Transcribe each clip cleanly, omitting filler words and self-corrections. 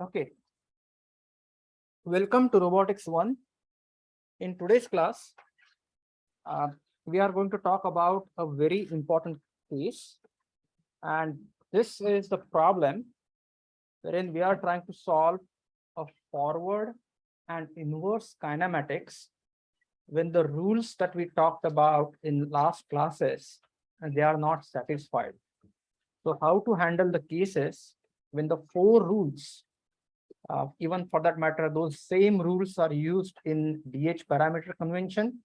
Okay, welcome to Robotics 1. In today's class, uh, we are going to talk about a very important case. And this is the problem wherein we are trying to solve a forward and inverse kinematics when the rules that we talked about in last classes and they are not satisfied. So how to handle the cases when the four rules, even for that matter, those same rules are used in DH parameter convention.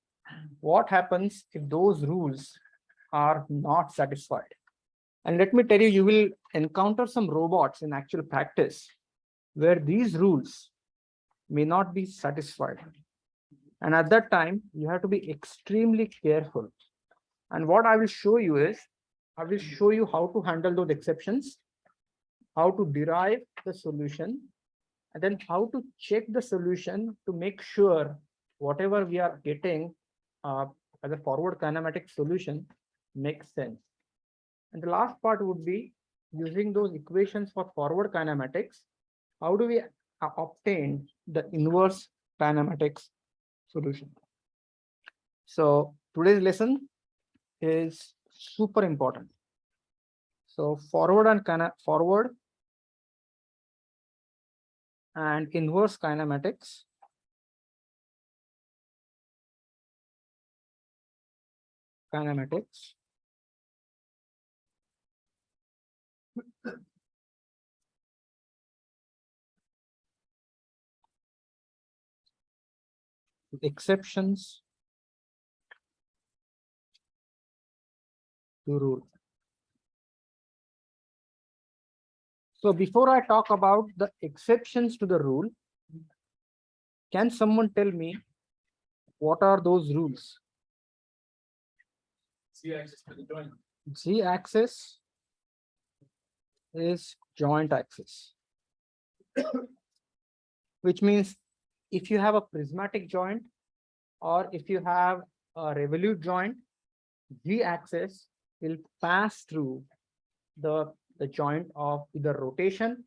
What happens if those rules are not satisfied? And let me tell you, you will encounter some robots in actual practice where these rules may not be satisfied. And at that time, you have to be extremely careful. And what I will show you is, I will show you how to handle those exceptions, how to derive the solution, and then how to check the solution to make sure whatever we are getting as a forward kinematic solution makes sense. And the last part would be using those equations for forward kinematics. How do we obtain the inverse kinematics solution? So today's lesson is super important. So forward and inverse kinematics. Exceptions to rule. So before I talk about the exceptions to the rule, can someone tell me what are those rules? Z-axis for the joint. Z-axis is joint axis, which means if you have a prismatic joint or if you have a revolute joint, Z-axis will pass through the joint of either rotation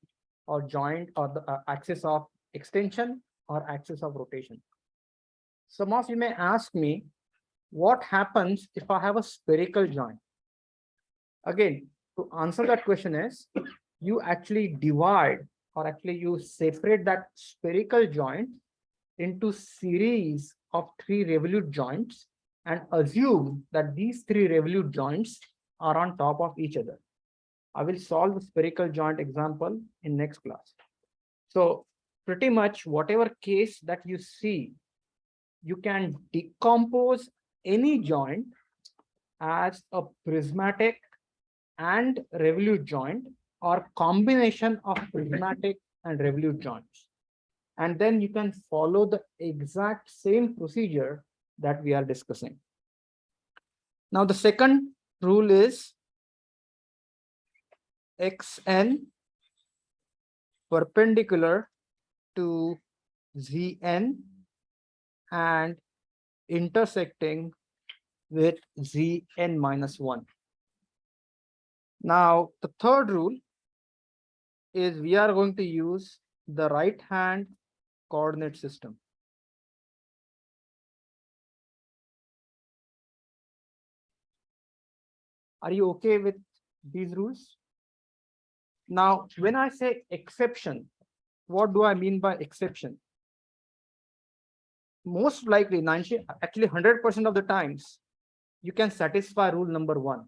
or joint or the axis of extension or axis of rotation. Some of you may ask me, what happens if I have a spherical joint? Again, to answer that question is, you actually divide or actually you separate that spherical joint into series of 3 revolute joints and assume that these 3 revolute joints are on top of each other. I will solve the spherical joint example in next class. So pretty much whatever case that you see, you can decompose any joint as a prismatic and revolute joint or combination of prismatic and revolute joints. And then you can follow the exact same procedure that we are discussing. Now, the second rule is xn perpendicular to zn and intersecting with zn minus 1. Now, the third rule is we are going to use the right hand coordinate system. Are you okay with these rules? Now, when I say exception, what do I mean by exception? Most likely 90, actually 100% of the times, you can satisfy rule number 1.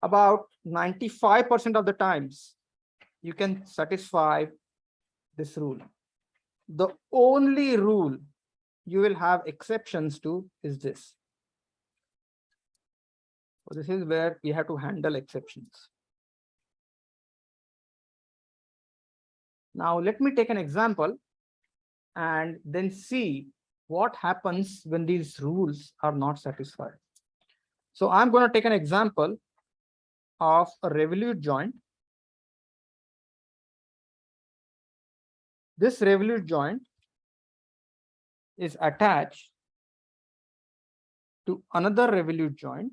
About 95% of the times, you can satisfy this rule. The only rule you will have exceptions to is this. So this is where we have to handle exceptions. Now, let me take an example and then see what happens when these rules are not satisfied. So I'm going to take an example of a revolute joint. This revolute joint is attached to another revolute joint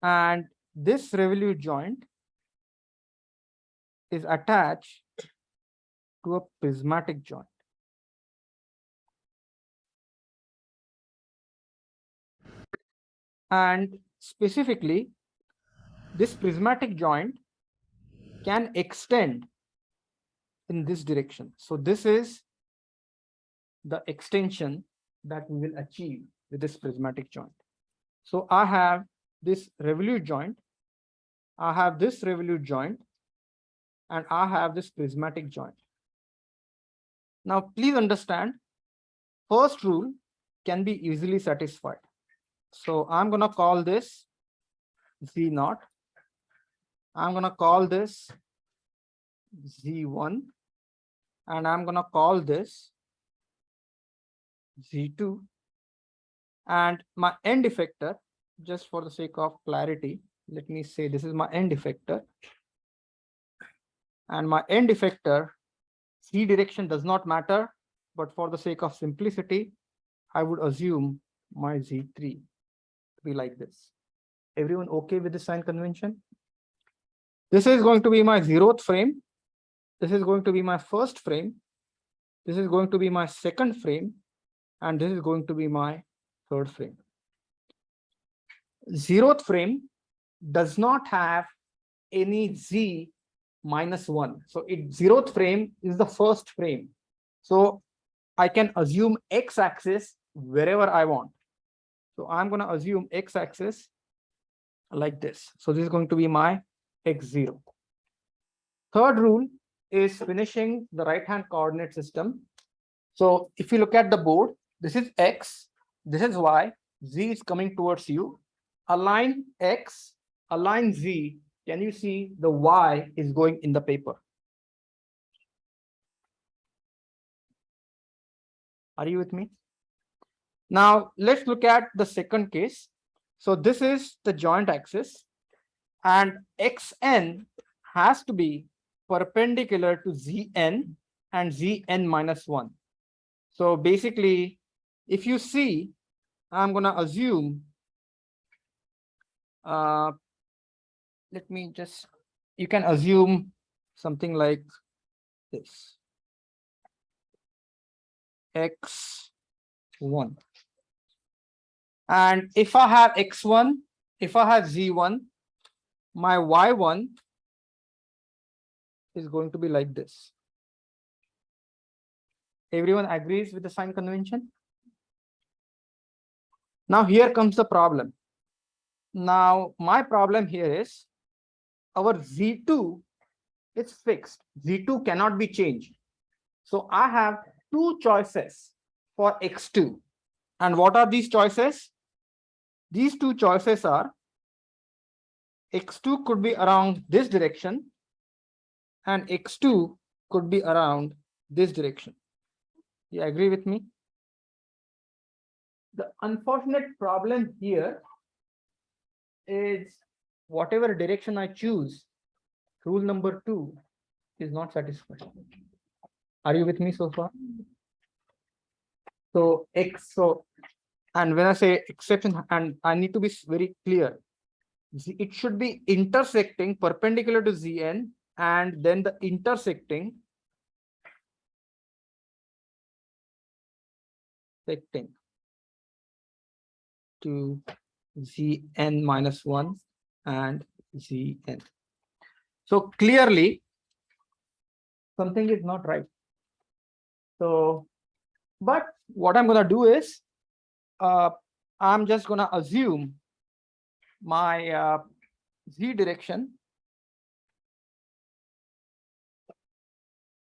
and this revolute joint is attached to a prismatic joint. And specifically, this prismatic joint can extend in this direction. So this is the extension that we will achieve with this prismatic joint. So I have this revolute joint, I have this revolute joint, and I have this prismatic joint. Now, please understand, first rule can be easily satisfied. So I'm going to call this Z naught. I'm going to call this Z1, and I'm going to call this Z2. And my end effector, just for the sake of clarity, let me say this is my end effector. And my end effector, Z direction does not matter, but for the sake of simplicity, I would assume my Z3 to be like this. Everyone okay with the sign convention? This is going to be my 0th frame. This is going to be my first frame. This is going to be my second frame. And this is going to be my third frame. 0th frame does not have any Z -1. So 0th frame is the first frame. So I can assume X axis wherever I want. So I'm going to assume X axis like this. So this is going to be my X0. Third rule is finishing the right-hand coordinate system. So if you look at the board, this is X, this is Y, Z is coming towards you. Align X, align Z. Can you see the Y is going in the paper? Are you with me? Now let's look at the second case. So this is the joint axis, and XN has to be perpendicular to ZN and ZN -1. So basically, if you see, I'm going to assume, let me just, you can assume something like this. X1. And if I have X1, if I have Z1, my Y1 is going to be like this. Everyone agrees with the sign convention? Now here comes the problem. Now my problem here is our Z2 is fixed. Z2 cannot be changed. So I have two choices for X2. And what are these choices? These two choices are X2 could be around this direction and X2 could be around this direction. You agree with me? The unfortunate problem here is whatever direction I choose, rule number 2 is not satisfied. Are you with me so far? So and when I say exception, and I need to be very clear, it should be intersecting perpendicular to Zn and then the intersecting to Zn -1 and Zn. So clearly something is not right. So, but what I'm going to do is I'm just going to assume my Z direction,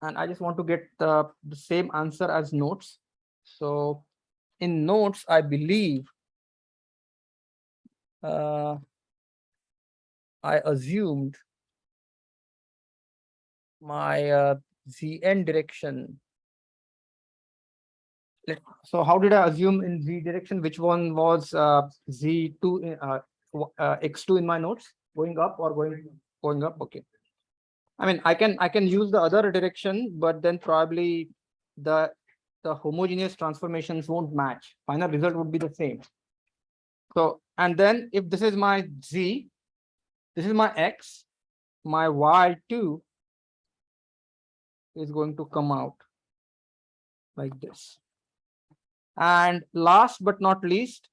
and I just want to get the same answer as notes. So in notes, I believe I assumed my Zn direction. So how did I assume in Z direction? Which one was Z2, X2 in my notes? Going up or going up? Okay. I mean, I can use the other direction, but then probably the homogeneous transformations won't match. Final result would be the same. So, and then if this is my Z, This is my X. My Y2 is going to come out like this. And last but not least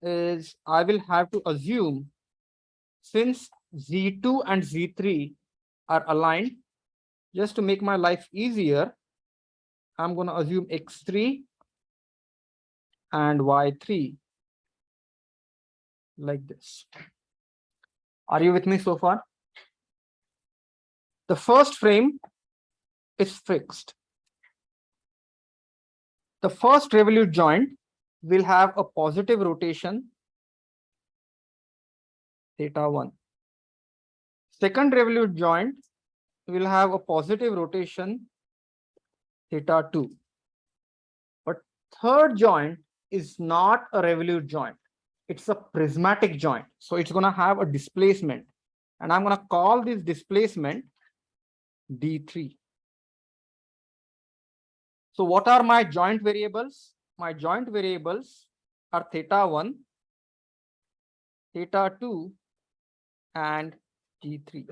is I will have to assume, since Z2 and Z3 are aligned, just to make my life easier, I'm going to assume X3 and Y3 like this. Are you with me so far? The first frame is fixed. The first revolute joint will have a positive rotation θ1. Second revolute joint will have a positive rotation θ2. But third joint is not a revolute joint. It's a prismatic joint. So it's going to have a displacement. And I'm going to call this displacement D3. So what are my joint variables? My joint variables are θ1, θ2, and D3.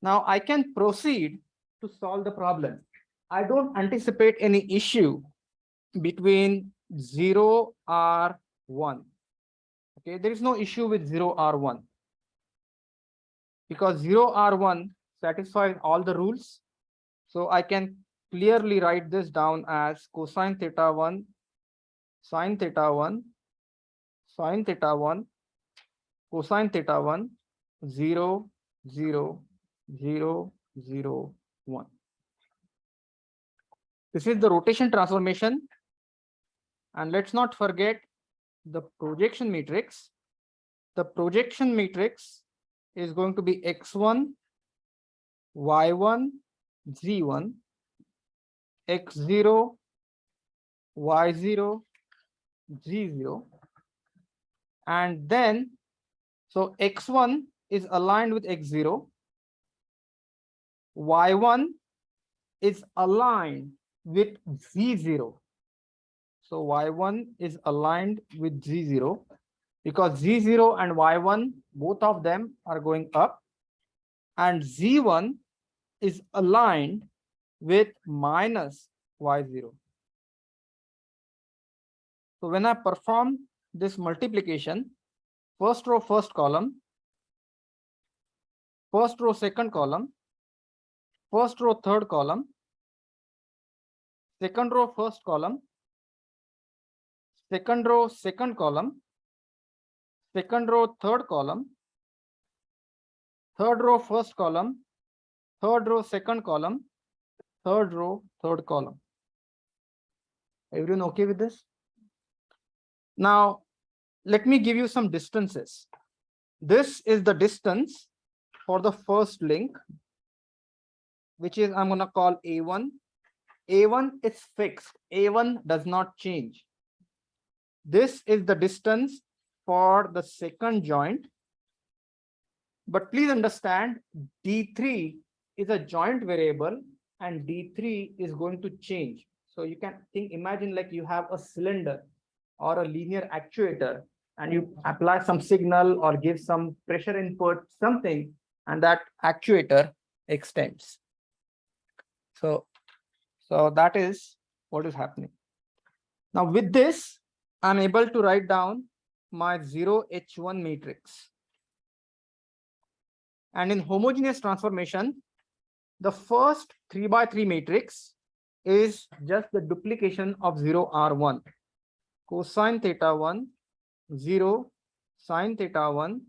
Now I can proceed to solve the problem. I don't anticipate any issue between 0R1. Okay, there is no issue with 0R1 because 0R1 satisfies all the rules. So I can clearly write this down as cosine θ1, sine θ1, sine θ1, cosine θ1, 0, 0, 0, 0, 1. This is the rotation transformation. And let's not forget the projection matrix. The projection matrix is going to be x1, y1, z1, x0, y0, z0. And then, so x1 is aligned with x0, y1 is aligned with z0. So y1 is aligned with z0 because z0 and y1, both of them are going up, and z1 is aligned with minus y0. So when I perform this multiplication, first row, first column, first row, second column, first row, third column, second row, first column, second row, second column, second row, third column, third row, first column, third row, second column, third row, third column. Everyone okay with this? Now, let me give you some distances. This is the distance for the first link, which is I'm going to call A1. A1 is fixed. A1 does not change. This is the distance for the second joint. But please understand, D3 is a joint variable and D3 is going to change. So you can imagine like you have a cylinder or a linear actuator and you apply some signal or give some pressure input, something, and that actuator extends. So that is what is happening. Now with this, I'm able to write down my 0H1 matrix. And in homogeneous transformation, the first 3 by 3 matrix is just the duplication of 0R1. Cosine θ1, 0, sine θ1,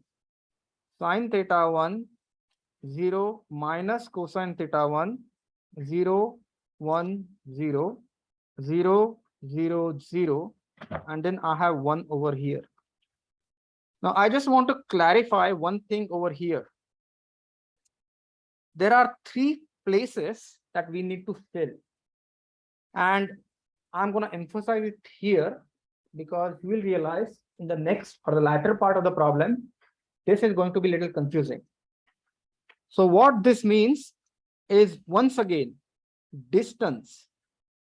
sine θ1, 0, minus cosine θ1, 0, 1, 0, 0, 0, 0, and then I have 1 over here. Now I just want to clarify one thing over here. There are 3 places that we need to fill. And I'm going to emphasize it here because you will realize in the next or the latter part of the problem, this is going to be a little confusing. So what this means is, once again, distance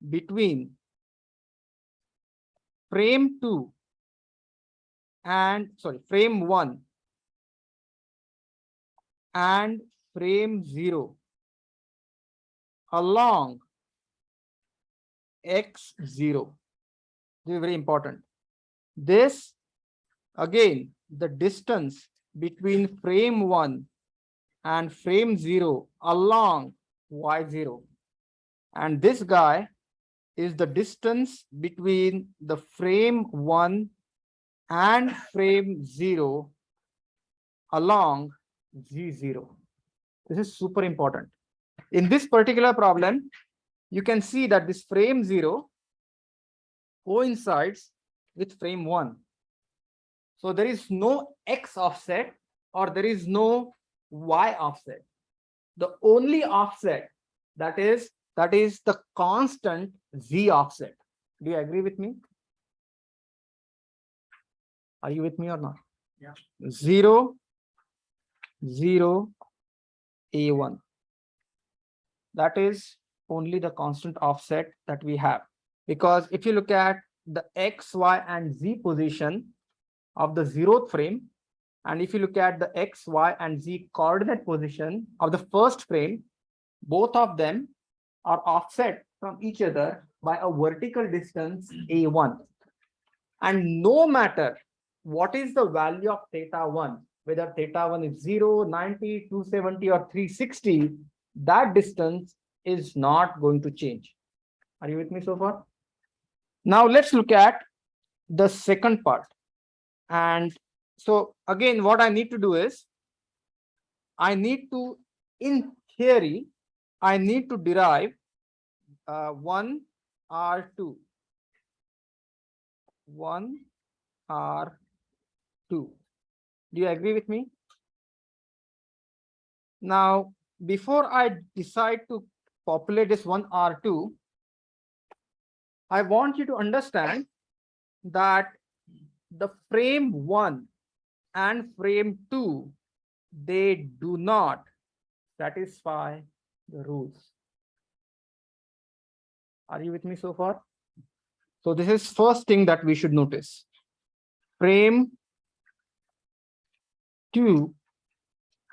between frame 1 and frame 0 along x0. This is very important. This, again, the distance between frame 1 and frame 0 along y0. And this guy is the distance between the frame 1 and frame 0 along z0. This is super important. In this particular problem, you can see that this frame 0 coincides with frame 1. So there is no x offset or there is no y offset. The only offset that is the constant z offset. Do you agree with me? Are you with me or not? Yeah. 0, 0, a1. That is only the constant offset that we have. Because if you look at the x, y, and z position of the 0th frame, and if you look at the x, y, and z coordinate position of the first frame, both of them are offset from each other by a vertical distance a1. And no matter what is the value of theta 1, whether theta 1 is 0, 90, 270, or 360, that distance is not going to change. Are you with me so far? Now let's look at the second part. And so again, what I need to do is, in theory, I need to derive 1 R2. 1 R2. Do you agree with me? Now, before I decide to populate this 1 R2, I want you to understand that the frame 1 and frame 2, they do not satisfy the rules. Are you with me so far? So this is first thing that we should notice. Frame 2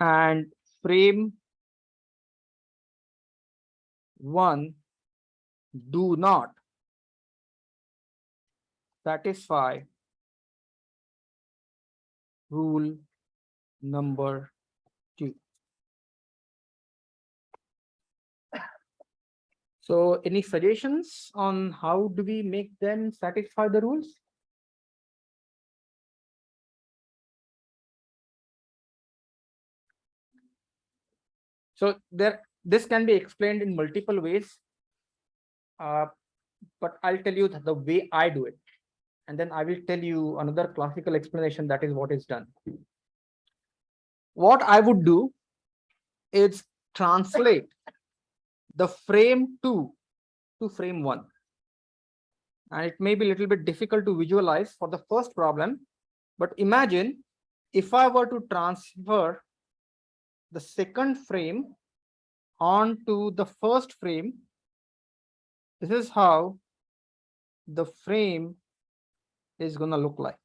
and frame 1 do not satisfy rule number 2. So any suggestions on how do we make them satisfy the rules? So this can be explained in multiple ways, but I'll tell you the way I do it. And then I will tell you another classical explanation, that is what is done. What I would do is translate the frame 2 to frame 1. And it may be a little bit difficult to visualize for the first problem, but imagine if I were to transfer the second frame onto the first frame, this is how the frame is going to look like.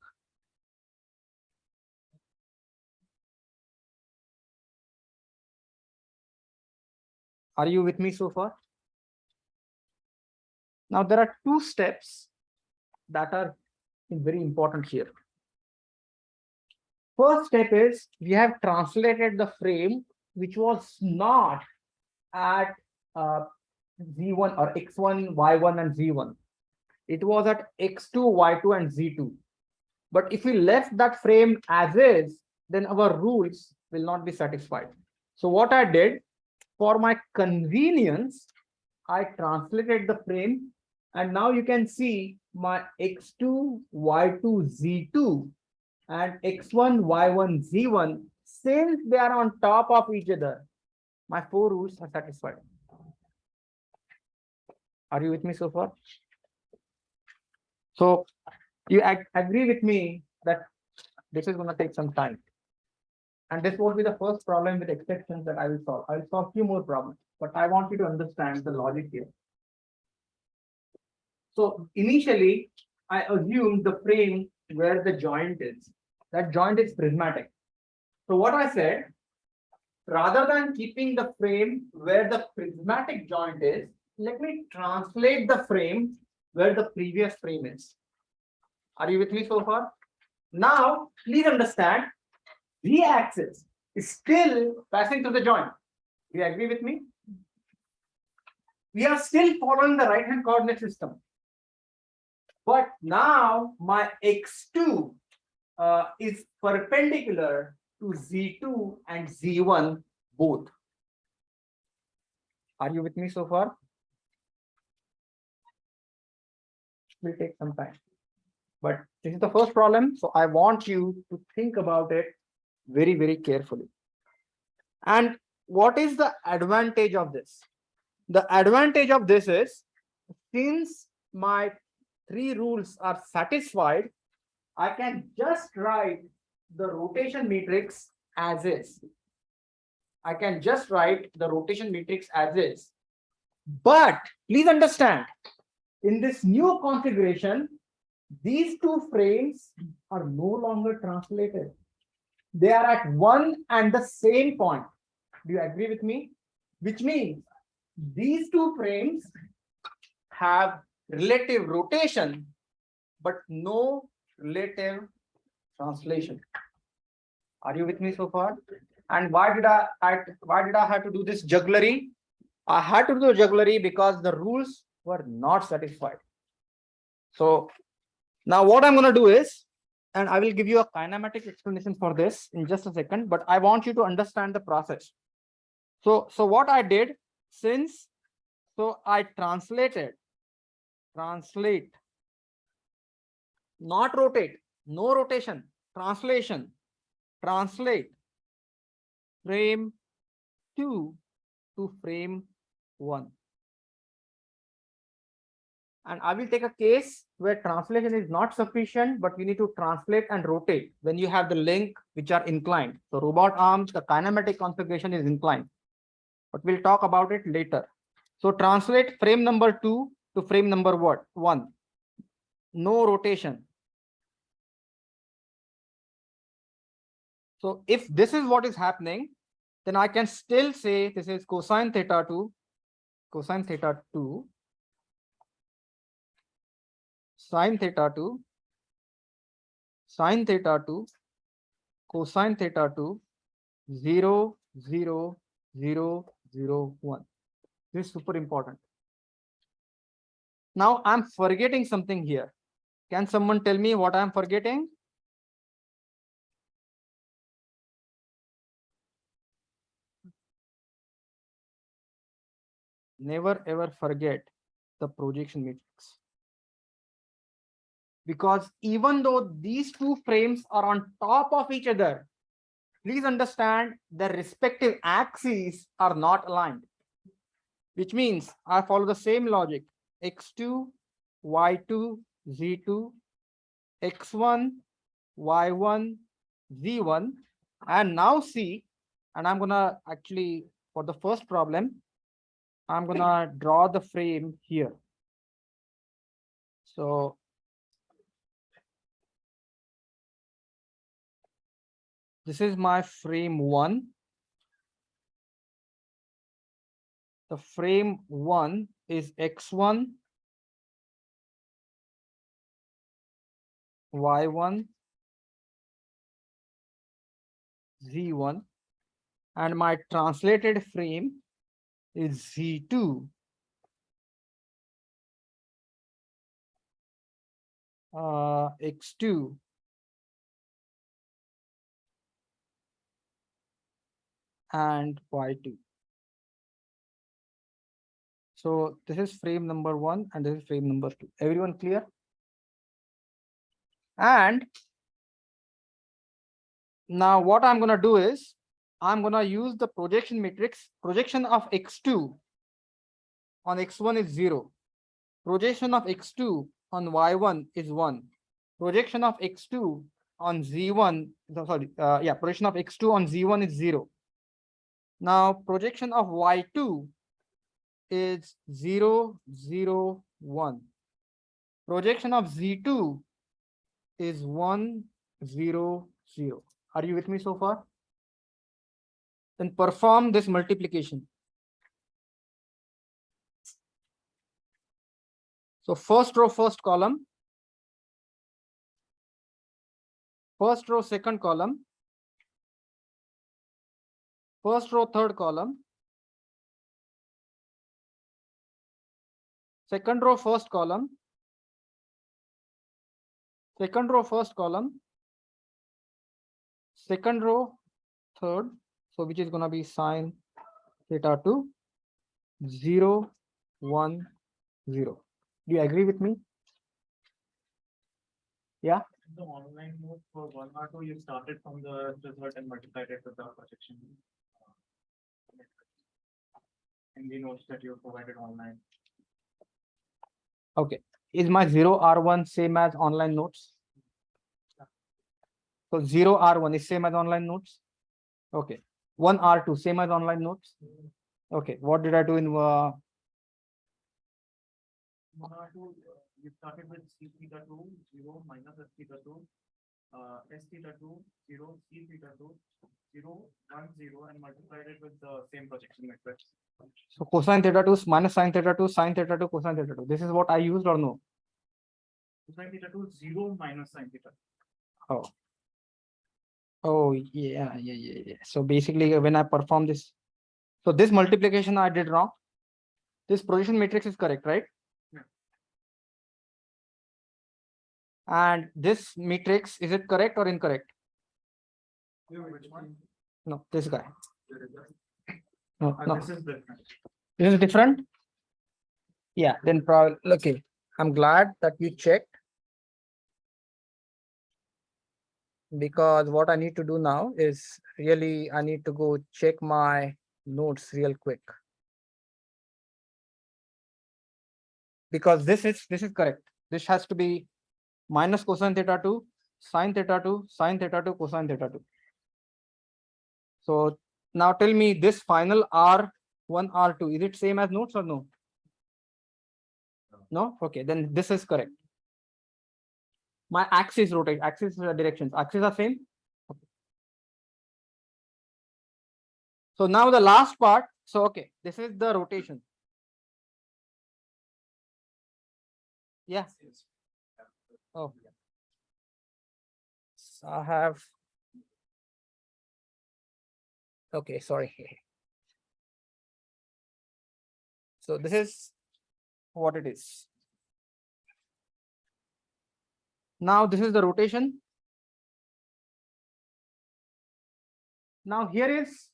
Are you with me so far? Now, there are two steps that are very important here. First step is we have translated the frame which was not at Z1 or X1, Y1, and Z1. It was at X2, Y2, and Z2. But if we left that frame as is, then our rules will not be satisfied. So what I did, for my convenience, I translated the frame, and now you can see my X2, Y2, Z2 and X1, Y1, Z1, since they are on top of each other, my 4 rules are satisfied. Are you with me so far? So you agree with me that this is going to take some time. And this won't be the first problem with exceptions that I will solve. I will solve a few more problems, but I want you to understand the logic here. So initially, I assumed the frame where the joint is. That joint is prismatic. So what I said, rather than keeping the frame where the prismatic joint is, let me translate the frame where the previous frame is. Are you with me so far? Now, please understand, the axis is still passing through the joint. Do you agree with me? We are still following the right hand coordinate system. But now my x2 is perpendicular to z2 and z1 both. Are you with me so far? Will take some time. But this is the first problem, so I want you to think about it very, very carefully. And what is the advantage of this? The advantage of this is, since my three rules are satisfied, I can just write the rotation matrix as is. I can just write the rotation matrix as is. But please understand, in this new configuration, these two frames are no longer translated. They are at one and the same point. Do you agree with me? Which means these two frames have relative rotation, but no relative translation. Are you with me so far? And why did I have to do this jugglery? I had to do jugglery because the rules were not satisfied. So now what I'm going to do is, and I will give you a kinematic explanation for this in just a second, but I want you to understand the process. So what I did, I translate, not rotate, no rotation, translate frame 2 to frame 1. And I will take a case where translation is not sufficient, but you need to translate and rotate when you have the link which are inclined. So robot arms, the kinematic configuration is inclined, but we'll talk about it later. So translate frame number 2 to frame number 1. No rotation. So if this is what is happening, then I can still say this is cosine theta 2, sine theta 2, 0, 0, 0, 0, 0, 1. This is super important. Now I'm forgetting something here. Can someone tell me what I'm forgetting? Never ever forget the projection matrix. Because even though these two frames are on top of each other, please understand their respective axes are not aligned. Which means I follow the same logic. X2, Y2, Z2, X1, Y1, Z1. And now see, and I'm gonna actually, for the first problem, I'm gonna draw the frame here. So this is my frame 1. The frame 1 is X1, Y1, Z1, and my translated frame is Z2, X2, and Y2. So this is frame number 1 and this is frame number 2. Everyone clear? And now what I'm going to do is I'm going to use the projection matrix. Projection of X2 on X1 is 0. Projection of X2 on Y1 is 1. Projection of X2 on Z1, projection of X2 on Z1 is 0. Now projection of Y2 is 0, 0, 1. Projection of Z2 is 1, 0, 0. Are you with me so far? Then perform this multiplication. So first row, first column, first row, second column, first row, third column, second row, first column, second row, first column, second row, third. So which is going to be sine theta 2, 0, 1, 0. Do you agree with me? Yeah. In the online mode for 1 or 2, you started from the result and multiplied it with the projection. In the notes that you provided online. Okay. Is my 0 R1 same as online notes? So 0 R1 is same as online notes. Okay. 1 R2 same as online notes. Okay. What did I do in 1 or 2, you started with C theta 2, 0 minus S theta 2, S theta 2, 0, C theta 2, 0, 1, 0, and multiplied it with the same projection matrix. so cosine theta 2 minus sine theta 2, sine theta 2, cosine theta 2. This is what I used or no? Cosine theta 2, 0 minus sine theta. Oh. Oh, yeah. So basically, when I perform this, so this multiplication I did wrong. This projection matrix is correct, right? Yeah. And this matrix, is it correct or incorrect? Which one? No, this guy. No, This is different. This is different. Yeah, then probably okay. I'm glad that you checked, because what I need to do now is really I need to go check my notes real quick, because this is correct. This has to be minus cosine theta 2, sine theta 2, sine theta 2, cosine theta 2. So now tell me, this final R1, R2, is it same as notes or no? No? Okay, then this is correct. My axis rotate, axis directions, axes are same. Okay. So now the last part. So okay, this is the rotation. Yeah. Oh, so I have. Okay, sorry. So this is what it is. Now this is the rotation. Now here is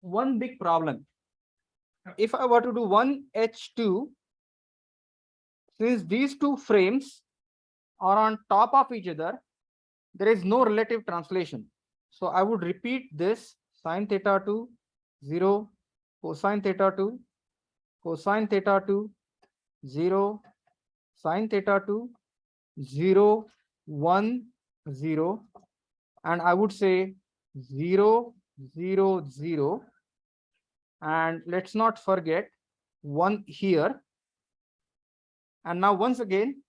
one big problem. If I were to do 1H2, since these two frames are on top of each other, there is no relative translation. So I would repeat this: sine theta 2, 0, cosine theta 2, cosine theta 2, 0, sine theta 2, 0, 1, 0, and I would say 0, 0, 0, and let's not forget 1 here. And now once again,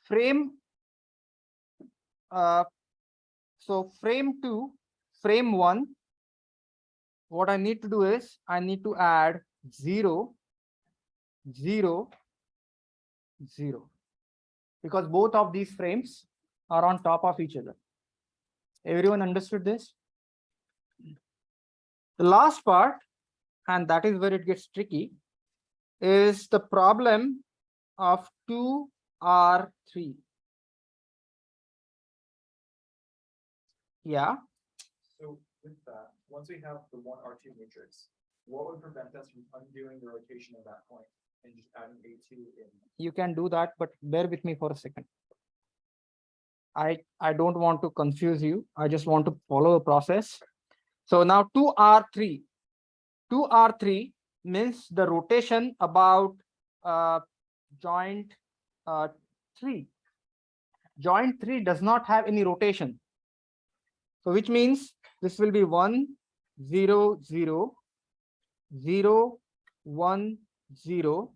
frame so frame 2, frame 1, what I need to do is I need to add 0, 0, 0, because both of these frames are on top of each other. Everyone understood this? The last part, and that is where it gets tricky, is the problem of 2R3. Yeah. So with that, once we have the 1R2 matrix, what would prevent us from undoing the rotation of that point and just adding A2 in? You can do that, but bear with me for a second. I don't want to confuse you. I just want to follow the process. So now 2R3. 2R3 means the rotation about joint 3. Joint 3 does not have any rotation. So which means this will be 1, 0, 0, 0, 1, 0,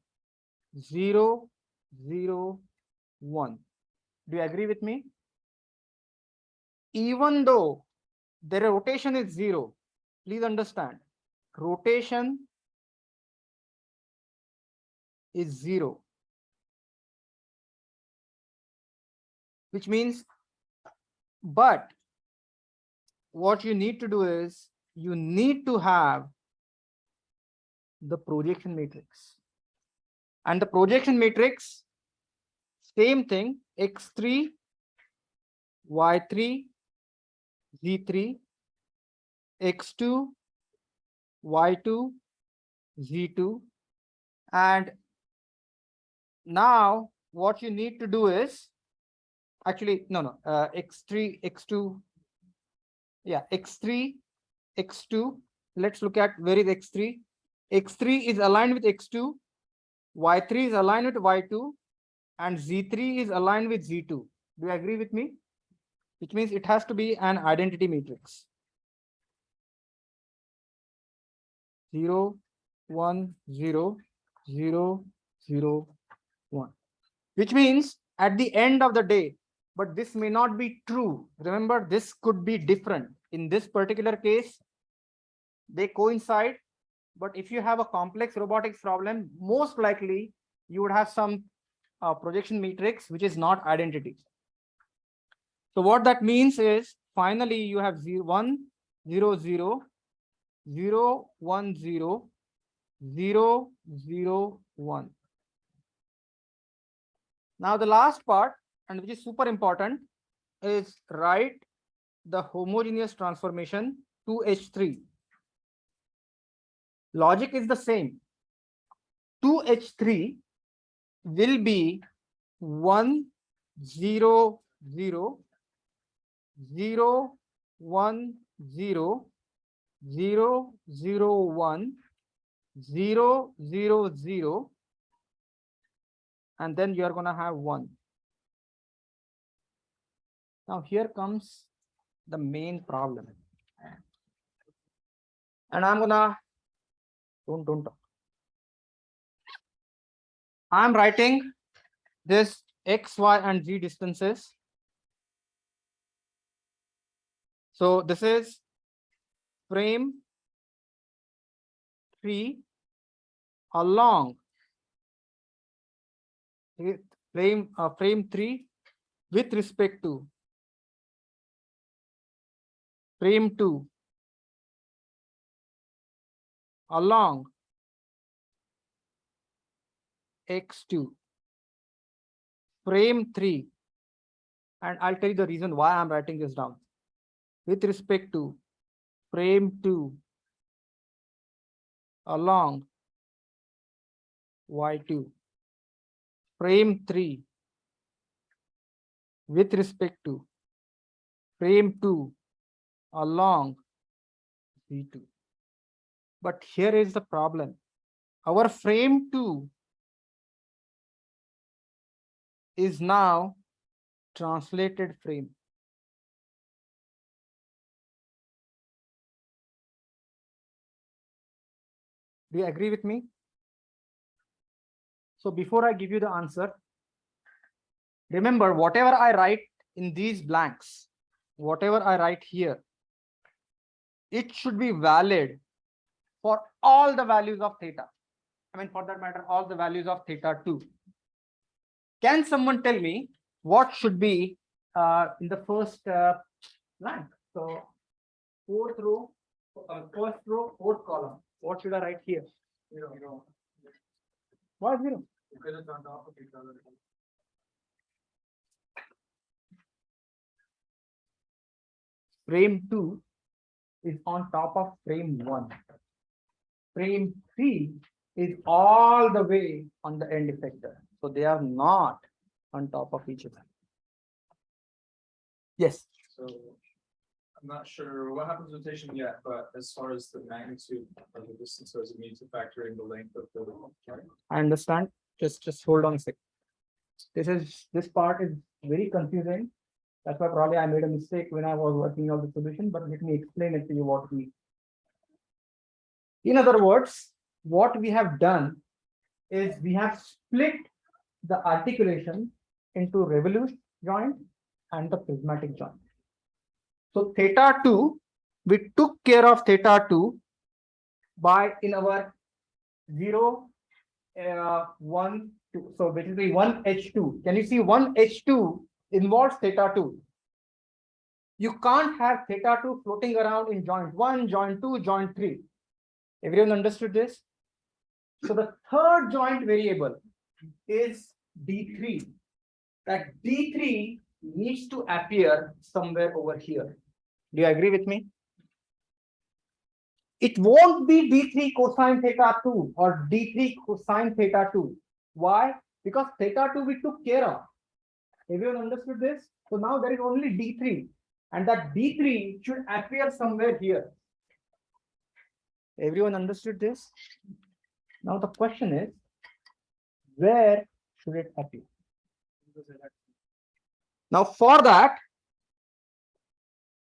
0, 0, 1. Do you agree with me? Even though their rotation is 0, please understand, rotation is 0, which means, but what you need to do is you need to have the projection matrix. And the projection matrix, same thing, x3, y3, z3, x2, y2, z2. And now what you need to do is, actually, no, x3, x2, yeah, x3, x2. Let's look at where is x3. X3 is aligned with x2, y3 is aligned with y2, and z3 is aligned with z2. Do you agree with me? Which means it has to be an identity matrix. 0, 1, 0, 0, 0, 1. Which means at the end of the day, but this may not be true. Remember, this could be different. In this particular case, they coincide. But if you have a complex robotics problem, most likely you would have some projection matrix which is not identity. So what that means is finally you have 0, 1, 0, 0, 0, 1, 0, 0, 0, 1. Now the last part, and which is super important, is write the homogeneous transformation to H3. Logic is the same. 2H3 will be 1, 0, 0, 0, 1, 0, 0, 0, 1, 0, 0, 0, and then you are going to have 1. Now here comes the main problem. And I'm gonna, don't talk. I'm writing this x, y, and z distances. So this is frame 3 along frame 3 with respect to frame 2 along x2, frame 3, and I'll tell you the reason why I'm writing this down, with respect to frame 2 along y2, frame 3 with respect to frame 2 along z2. But here is the problem. Our frame 2 is now translated frame. Do you agree with me? So before I give you the answer, remember whatever I write in these blanks, whatever I write here, it should be valid for all the values of theta. I mean, for that matter, all the values of theta too. Can someone tell me what should be in the first blank? So fourth row, first row, fourth column. What should I write here? 0. Why 0? Because it's on top of each other. Frame 2 is on top of frame 1. Frame 3 is all the way on the end effector. So they are not on top of each other. Yes. So I'm not sure what happens with rotation yet, but as far as the magnitude of the distance, does it need to factor in the length of the right? I understand. Just hold on a sec. This part is very confusing. That's why probably I made a mistake when I was working out the solution, but let me explain it to you what we. In other words, what we have done is we have split the articulation into revolute joint and the prismatic joint. So theta 2 we took care of theta 2 by in our 0, 1, 2. So basically 1H2. Can you see 1H2 involves theta 2? You can't have theta 2 floating around in joint 1, joint 2, joint 3. Everyone understood this? So the third joint variable is D3. That D3 needs to appear somewhere over here. Do you agree with me? It won't be D3 cosine theta 2 or D3 cosine theta 2. Why? Because theta 2 we took care of. Everyone understood this? So now there is only D3, and that D3 should appear somewhere here. Everyone understood this? Now the question is, where should it appear? Now for that,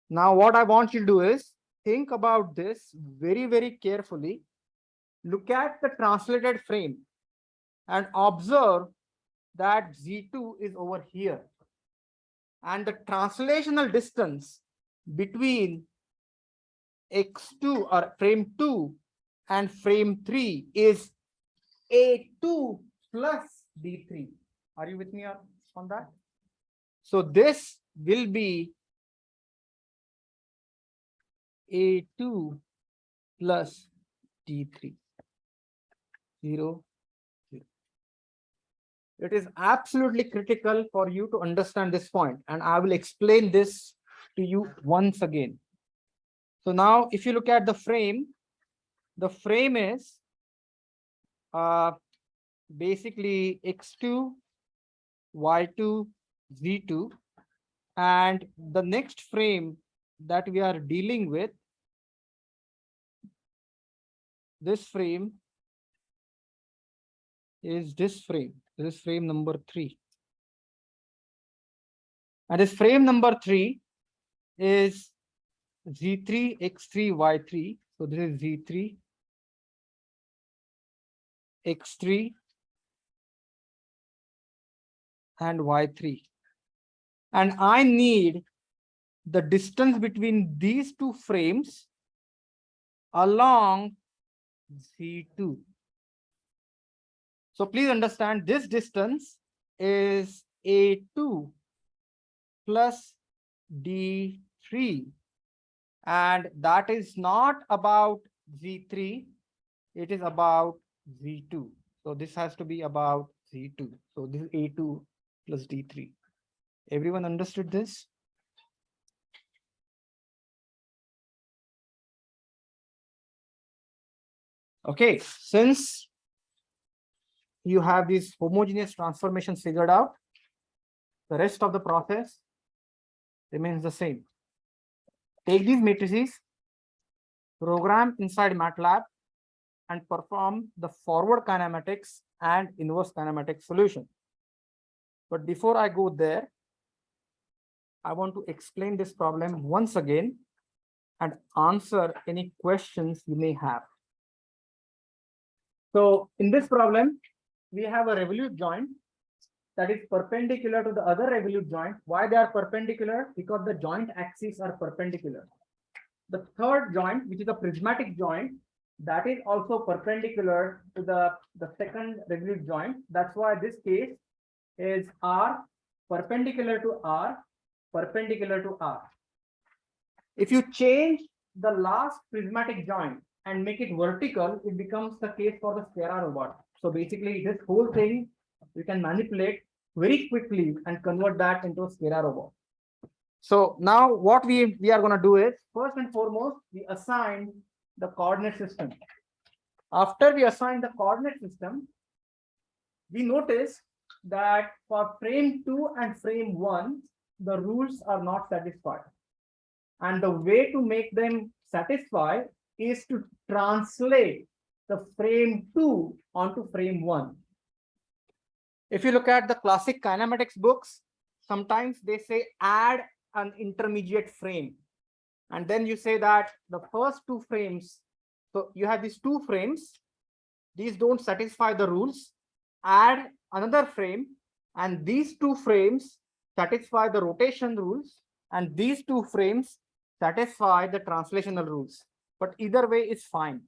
now what I want you to do is think about this very, very carefully. Look at the translated frame and observe that Z2 is over here. And the translational distance between X2 or frame 2 and frame 3 is A2 plus D3. Are you with me on that? So this will be A2 plus D3. 0, 0. It is absolutely critical for you to understand this point, and I will explain this to you once again. So now if you look at the frame is basically X2, Y2, Z2, and the next frame that we are dealing with, this frame is this frame number 3. And this frame number 3 is Z3, X3, Y3. So this is Z3, X3, and Y3. And I need the distance between these two frames along Z2. So please understand this distance is A2 plus D3. And that is not about Z3, it is about Z2. So this has to be about Z2. So this is A2 plus D3. Everyone understood this? Okay, since you have these homogeneous transformations figured out, the rest of the process remains the same. Take these matrices, program inside MATLAB, and perform the forward kinematics and inverse kinematics solution. But before I go there, I want to explain this problem once again and answer any questions you may have. So in this problem, we have a revolute joint that is perpendicular to the other revolute joint. Why they are perpendicular? Because the joint axes are perpendicular. The third joint, which is a prismatic joint, that is also perpendicular to the second revolute joint. That's why this case is R perpendicular to R, perpendicular to R. If you change the last prismatic joint and make it vertical, it becomes the case for the scalar robot. So basically, this whole thing you can manipulate very quickly and convert that into a scalar robot. So now what we are going to do is, first and foremost, we assign the coordinate system. After we assign the coordinate system, we notice that for frame 2 and frame 1, the rules are not satisfied. And the way to make them satisfy is to translate the frame 2 onto frame 1. If you look at the classic kinematics books, sometimes they say add an intermediate frame. And then you say that the first two frames, so you have these two frames, these don't satisfy the rules, add another frame, and these two frames satisfy the rotation rules, and these two frames satisfy the translational rules, but either way is fine.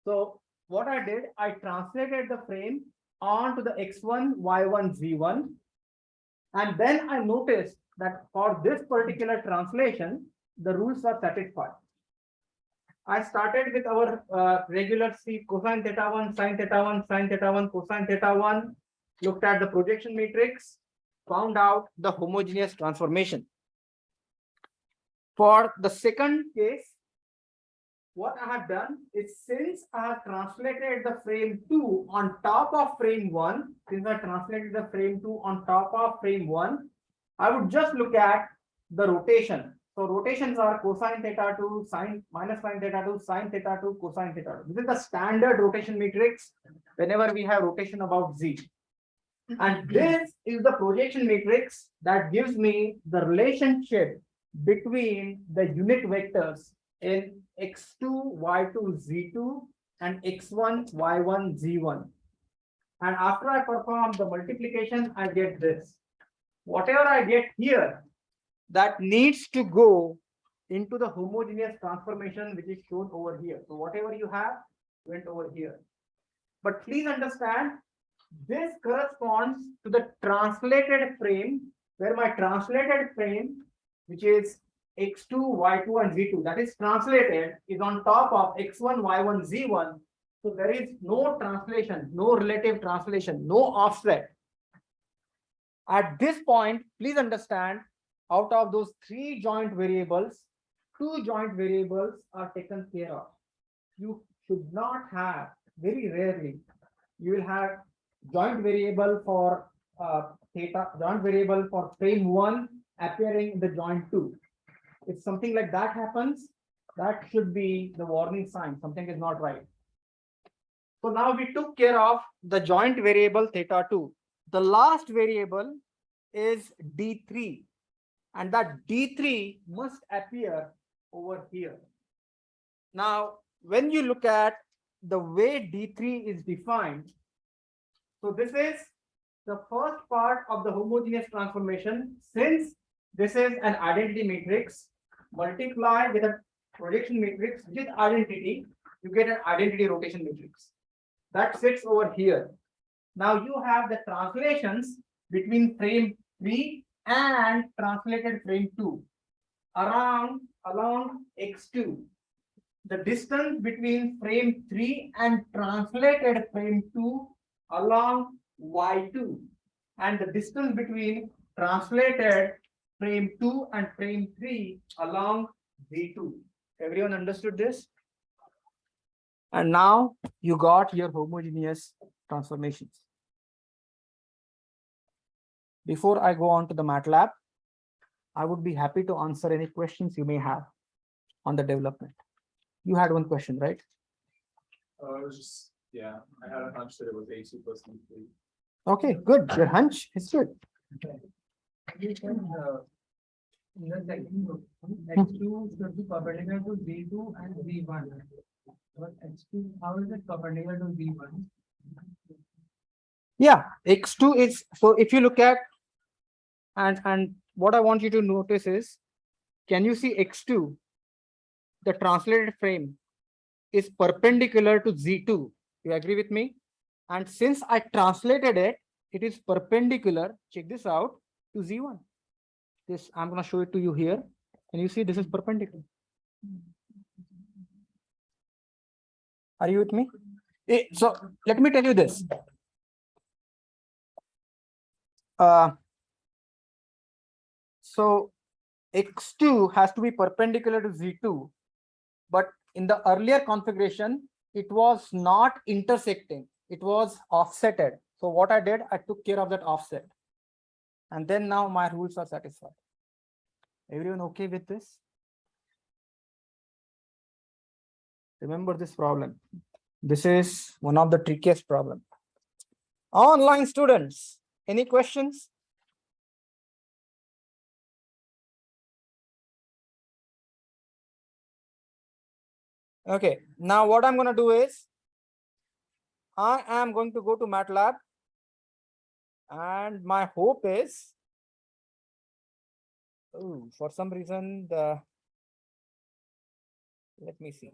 So what I did, I translated the frame onto the x1, y1, z1, and then I noticed that for this particular translation, the rules are satisfied. I started with our regular C cosine theta 1, sin theta 1, sin theta 1, cosine theta 1, looked at the projection matrix, found out the homogeneous transformation. For the second case, what I have done is, since I have translated the frame 2 on top of frame 1, since I translated the frame 2 on top of frame 1, I would just look at the rotation. So rotations are cosine theta 2, sine minus sine theta 2, sine theta 2, cosine theta 2. This is the standard rotation matrix whenever we have rotation about z. And this is the projection matrix that gives me the relationship between the unit vectors in x2, y2, z2 and x1, y1, z1. And after I perform the multiplication, I get this. Whatever I get here, that needs to go into the homogeneous transformation, which is shown over here. So whatever you have went over here. But please understand, this corresponds to the translated frame, where my translated frame, which is x2, y2, and z2, that is translated, is on top of x1, y1, z1. So there is no translation, no relative translation, no offset. At this point, please understand, out of those 3 joint variables, 2 joint variables are taken care of. You should not have, very rarely, you will have joint variable for theta, joint variable for frame 1 appearing in the joint 2. If something like that happens, that should be the warning sign, something is not right. So now we took care of the joint variable theta 2. The last variable is d3, and that d3 must appear over here. Now, when you look at the way d3 is defined, so this is the first part of the homogeneous transformation. Since this is an identity matrix, multiply with a projection matrix, which is identity, you get an identity rotation matrix that sits over here. Now you have the translations between frame 3 and translated frame 2 along x2. The distance between frame 3 and translated frame 2 along y2, and the distance between translated frame 2 and frame 3 along z2. Everyone understood this? And now you got your homogeneous transformations. Before I go on to the MATLAB, I would be happy to answer any questions you may have on the development. You had one question, right? It was just, yeah, I had a hunch that it was A2 plus B3. Okay, good. Your hunch is good. You can, in the second group, X2 should be perpendicular to Z2 and Z1. But X2, how is it perpendicular to Z1? Yeah, x2 is, so if you look at, and what I want you to notice is, can you see x2? The translated frame is perpendicular to z2. You agree with me? And since I translated it, it is perpendicular, check this out, to z1. This, I'm going to show it to you here. And you see this is perpendicular. Are you with me? So let me tell you this. So x2 has to be perpendicular to z2, but in the earlier configuration, it was not intersecting, it was offsetted. So what I did, I took care of that offset. And then now my rules are satisfied. Everyone okay with this? Remember this problem. This is one of the trickiest problem. Online students, any questions? Okay, now what I'm going to do is, I am going to go to MATLAB, and my hope is, for some reason the Let me see.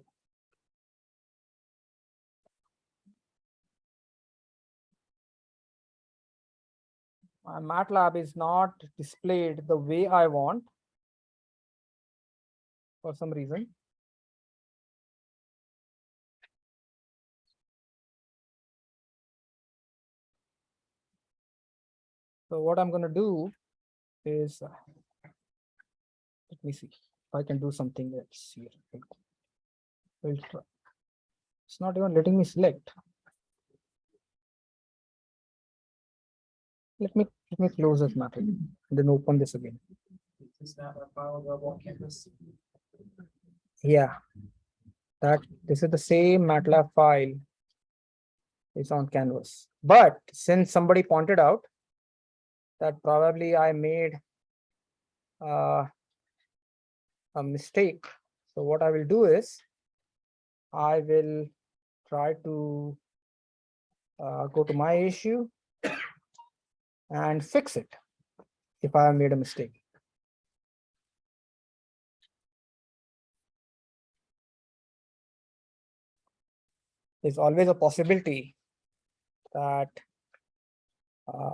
My MATLAB is not displayed the way I want for some reason. So what I'm going to do is, let me see if I can do something else here. Filter. It's not even letting me select. Let me close this MATLAB and then open this again. Is that a file available on campus? Yeah, that this is the same MATLAB file. It's on Canvas. But since somebody pointed out that probably I made a mistake, so what I will do is I will try to go to my issue and fix it if I have made a mistake. There's always a possibility that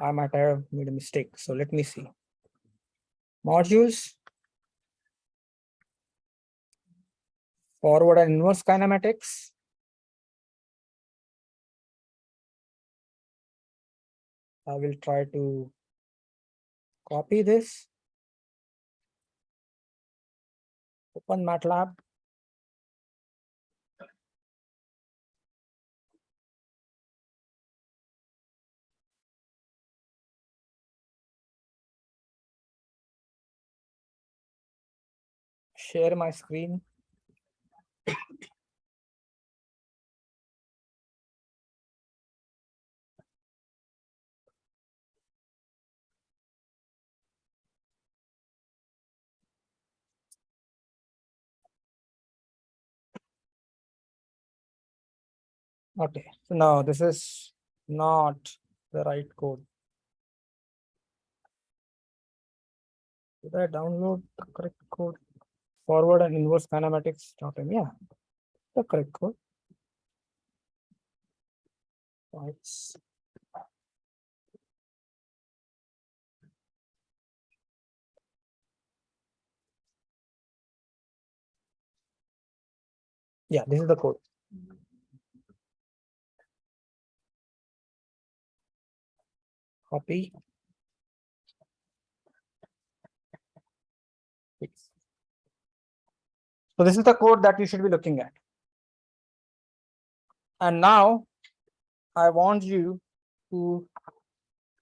I might have made a mistake. So let me see. Modules, forward and inverse kinematics. I will try to copy this. Open MATLAB. Share my screen. Okay, so now this is not the right code. Did I download the correct code? Forward and inverse kinematics. Yeah, the correct code. Right. Yeah, this is the code. Copy. Paste. So this is the code that you should be looking at. And now I want you to,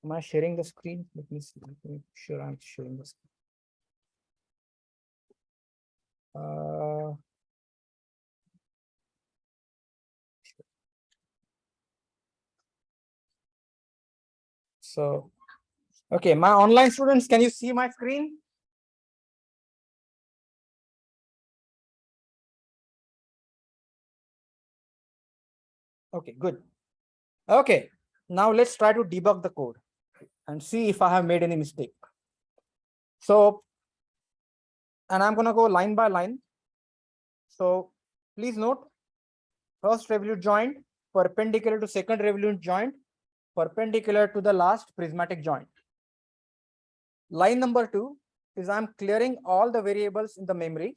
am I sharing the screen? Let me see. Let me make sure I'm sharing the screen. So, okay, my online students, can you see my screen? Okay, good. Okay, now let's try to debug the code and see if I have made any mistake. So, and I'm going to go line by line. So please note, first revolute joint perpendicular to second revolute joint perpendicular to the last prismatic joint. Line number 2 is I'm clearing all the variables in the memory.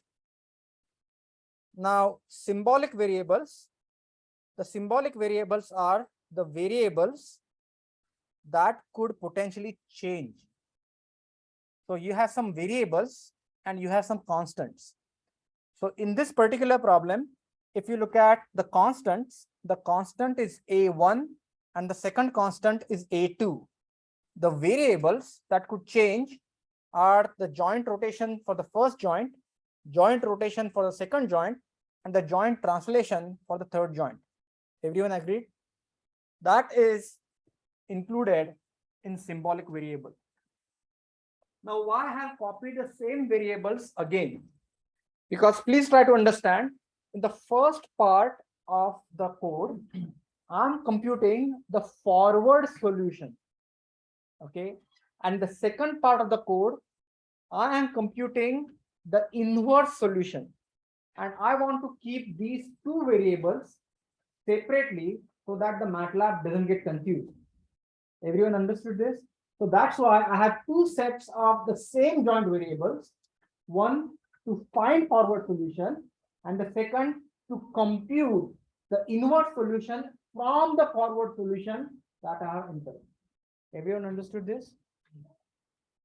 Now symbolic variables, the symbolic variables are the variables that could potentially change. So you have some variables and you have some constants. So in this particular problem, if you look at the constants, the constant is A1 and the second constant is A2. The variables that could change are the joint rotation for the first joint rotation for the second joint, and the joint translation for the third joint. Everyone agreed? That is included in symbolic variable. Now, why I have copied the same variables again? Because please try to understand, in the first part of the code, I'm computing the forward solution. Okay. And the second part of the code, I am computing the inverse solution. and I want to keep these two variables separately so that the MATLAB doesn't get confused. Everyone understood this? So that's why I have two sets of the same joint variables, one to find forward solution and the second to compute the inward solution from the forward solution that I have entered. Everyone understood this?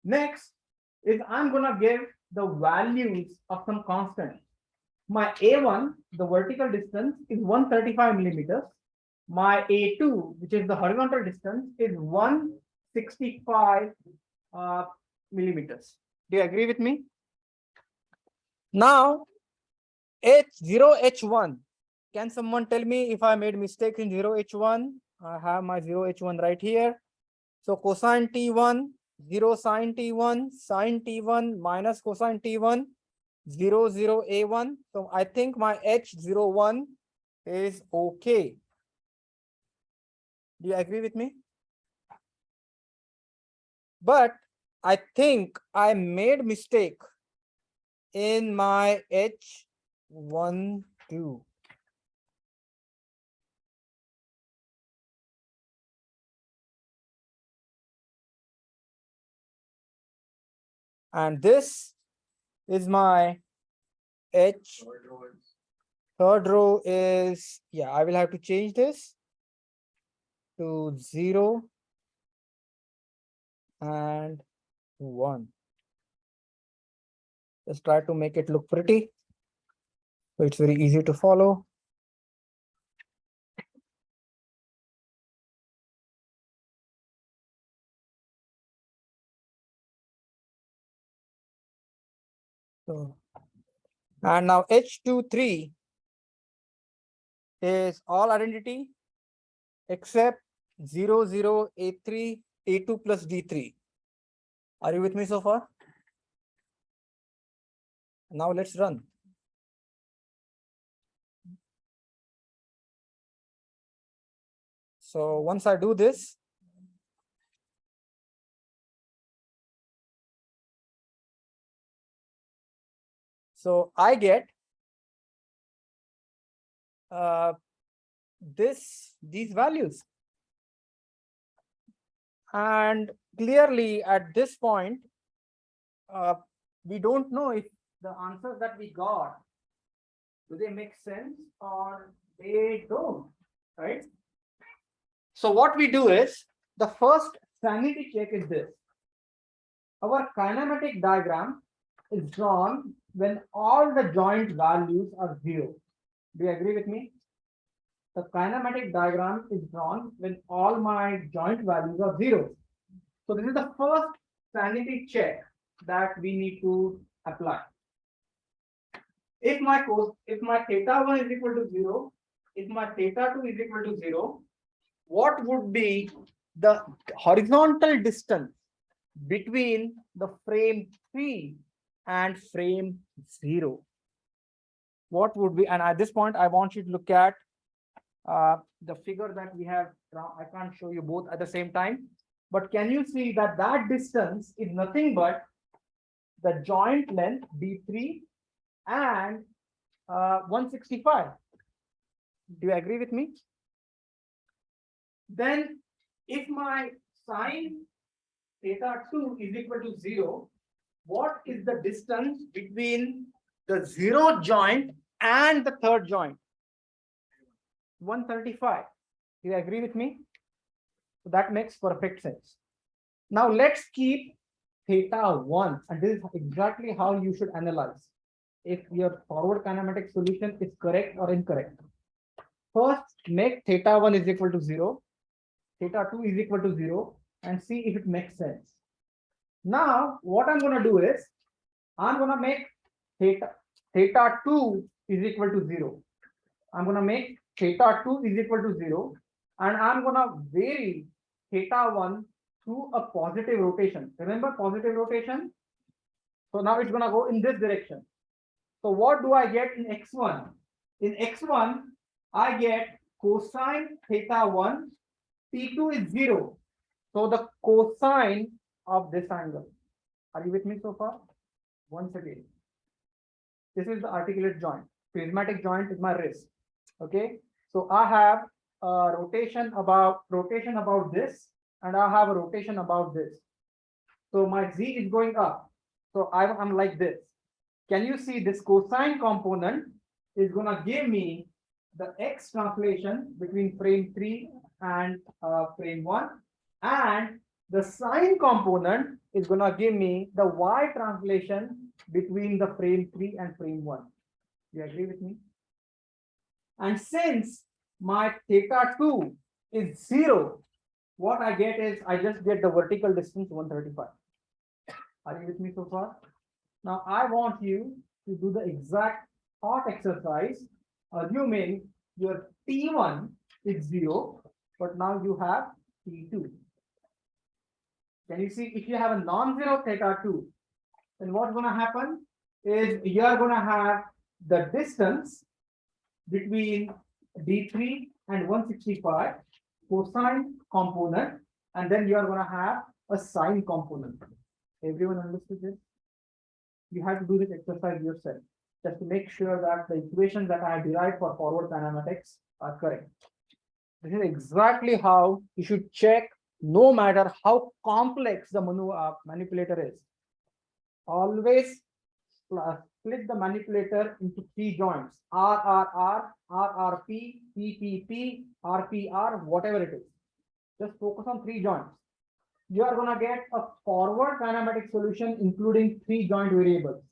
Next is I'm gonna give the values of some constant. My A1, the vertical distance, is 135 millimeters. My A2, which is the horizontal distance, is 165 millimeters. Do you agree with me? Now, H0, H1. Can someone tell me if I made mistake in 0, H1? I have my 0, H1 right here. So cosine T1, 0 sine T1, sine T1 minus cosine T1, 0, 0, A1. So I think my H01 is okay. Do you agree with me? But I think I made mistake in my H1, 2. And this is my H. Third row is, yeah, I will have to change this to 0 and 1. Just try to make it look pretty. So it's very easy to follow. So, and now H23 is all identity except 0, 0, A3, A2 plus D3. Are you with me so far? Now let's run. So once I do this, so I get these values. And clearly at this point, we don't know if the answers that we got, do they make sense or they don't, right? So what we do is, the first sanity check is this. Our kinematic diagram is drawn when all the joint values are 0. Do you agree with me? The kinematic diagram is drawn when all my joint values are 0. So this is the first sanity check that we need to apply. If my theta 1 is equal to 0, if my theta 2 is equal to 0, what would be the horizontal distance between the frame 3 and frame 0? What would be, and at this point, I want you to look at the figure that we have. I can't show you both at the same time, but can you see that that distance is nothing but the joint length B3 and 165. Do you agree with me? Then if my sine theta 2 is equal to 0, what is the distance between the 0 joint and the third joint? 135. Do you agree with me? So that makes perfect sense. Now let's keep theta 1, and this is exactly how you should analyze if your forward kinematic solution is correct or incorrect. First, make theta 1 is equal to 0, theta 2 is equal to 0, and see if it makes sense. Now, what I'm going to do is, I'm going to make theta 2 is equal to 0. I'm going to make theta 2 is equal to 0, and I'm going to vary theta 1 through a positive rotation. Remember positive rotation? So now it's going to go in this direction. So what do I get in x1? In x1, I get cosine theta 1, T2 is 0. So the cosine of this angle. Are you with me so far? Once again, this is the articulate joint. prismatic joint is my wrist. Okay, so I have a rotation about this, and I have a rotation about this. So my z is going up. So I'm like this. Can you see this cosine component is gonna give me the x translation between frame 3 and frame 1, and the sine component is gonna give me the y translation between the frame 3 and frame 1. You agree with me? And since my theta 2 is 0, what I get is I just get the vertical distance 135. Are you with me so far? Now I want you to do the exact thought exercise, assuming your T1 is 0, but now you have T2. Can you see, if you have a non-zero theta 2, then what's going to happen is you are going to have the distance between D3 and 165 cosine component, and then you are going to have a sine component. Everyone understood this? You have to do this exercise yourself, just to make sure that the equations that I have derived for forward kinematics are correct. This is exactly how you should check, no matter how complex the manipulator is. Always split the manipulator into 3 joints: RRR, RRP, PPP, RPR, whatever it is. Just focus on 3 joints. You are going to get a forward kinematic solution including 3 joint variables.